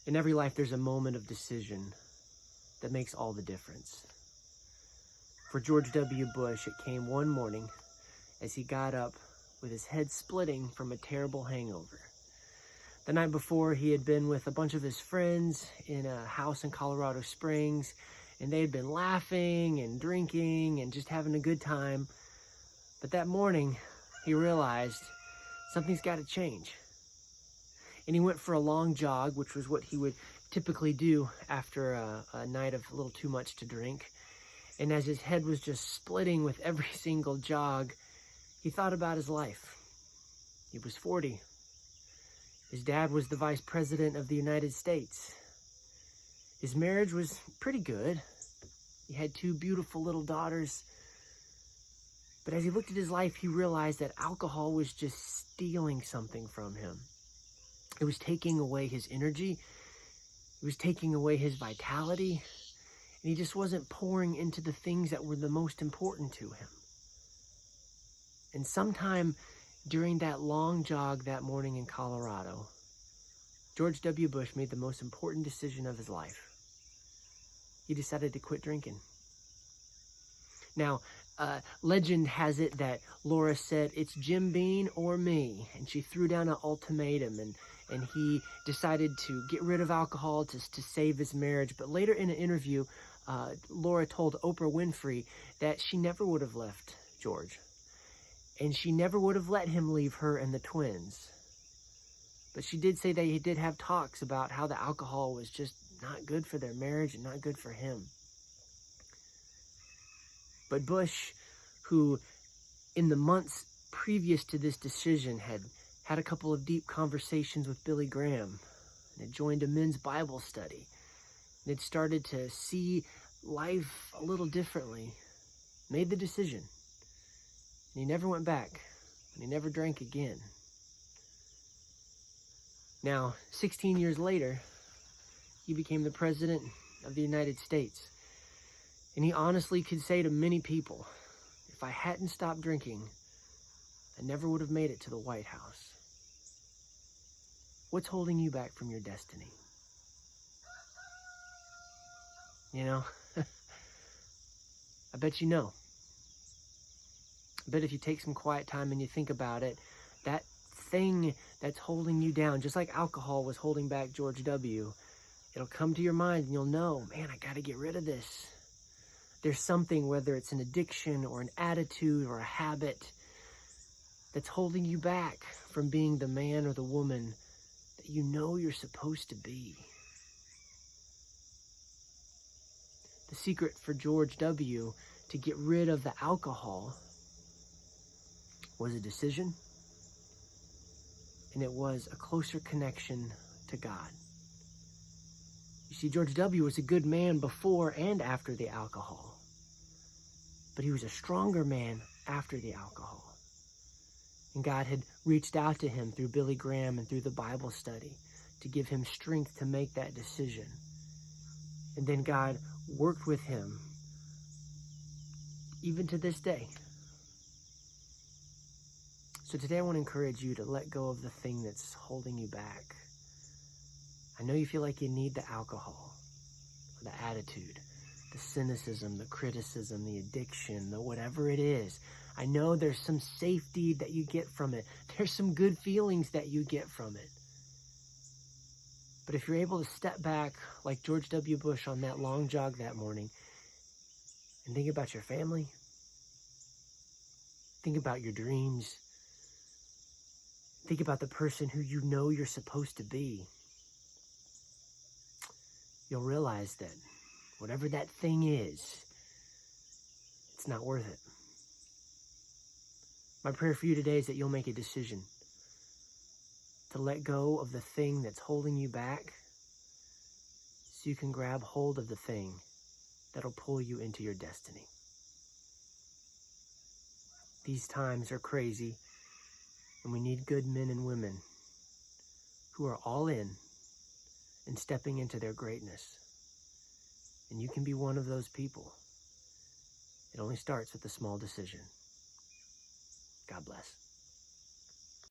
In every life, there's a moment of decision that makes all the difference. For George W. Bush, it came one morning as he got up with his head splitting from a terrible hangover. The night before, he had been with a bunch of his friends in a house in Colorado Springs, and they had been laughing and drinking and just having a good time. But that morning, he realized something's got to change. And he went for a long jog, which was what he would typically do after a night of a little too much to drink. And as his head was just splitting with every single jog, he thought about his life. He was 40. His dad was the Vice President of the United States. His marriage was pretty good. He had 2 beautiful little daughters. But as he looked at his life, he realized that alcohol was just stealing something from him. It was taking away his energy. It was taking away his vitality. And he just wasn't pouring into the things that were the most important to him. And sometime during that long jog that morning in Colorado, George W. Bush made the most important decision of his life. He decided to quit drinking. Now, legend has it that Laura said, "It's Jim Beam or me," and she threw down an ultimatum, and he decided to get rid of alcohol to save his marriage. But later in an interview, Laura told Oprah Winfrey that she never would have left George, and she never would have let him leave her and the twins. But she did say they did have talks about how the alcohol was just not good for their marriage and not good for him. But Bush, who in the months previous to this decision had had a couple of deep conversations with Billy Graham and had joined a men's Bible study and had started to see life a little differently, made the decision. And he never went back, and he never drank again. Now, 16 years later, he became the President of the United States. And he honestly could say to many people, if I hadn't stopped drinking, I never would have made it to the White House. What's holding you back from your destiny? You know, I bet you know. I bet if you take some quiet time and you think about it, that thing that's holding you down, just like alcohol was holding back George W., it'll come to your mind and you'll know, man, I got to get rid of this. There's something, whether it's an addiction or an attitude or a habit, that's holding you back from being the man or the woman that you know you're supposed to be. The secret for George W. to get rid of the alcohol was a decision, and it was a closer connection to God. You see, George W. was a good man before and after the alcohol, but he was a stronger man after the alcohol. And God had reached out to him through Billy Graham and through the Bible study to give him strength to make that decision. And then God worked with him even to this day. So today I want to encourage you to let go of the thing that's holding you back. I know you feel like you need the alcohol, or the attitude, the cynicism, the criticism, the addiction, the whatever it is. I know there's some safety that you get from it. There's some good feelings that you get from it. But if you're able to step back like George W. Bush on that long jog that morning and think about your family, think about your dreams, think about the person who you know you're supposed to be, you'll realize that whatever that thing is, it's not worth it. My prayer for you today is that you'll make a decision to let go of the thing that's holding you back so you can grab hold of the thing that'll pull you into your destiny. These times are crazy, and we need good men and women who are all in and stepping into their greatness. And you can be one of those people. It only starts with a small decision. God bless.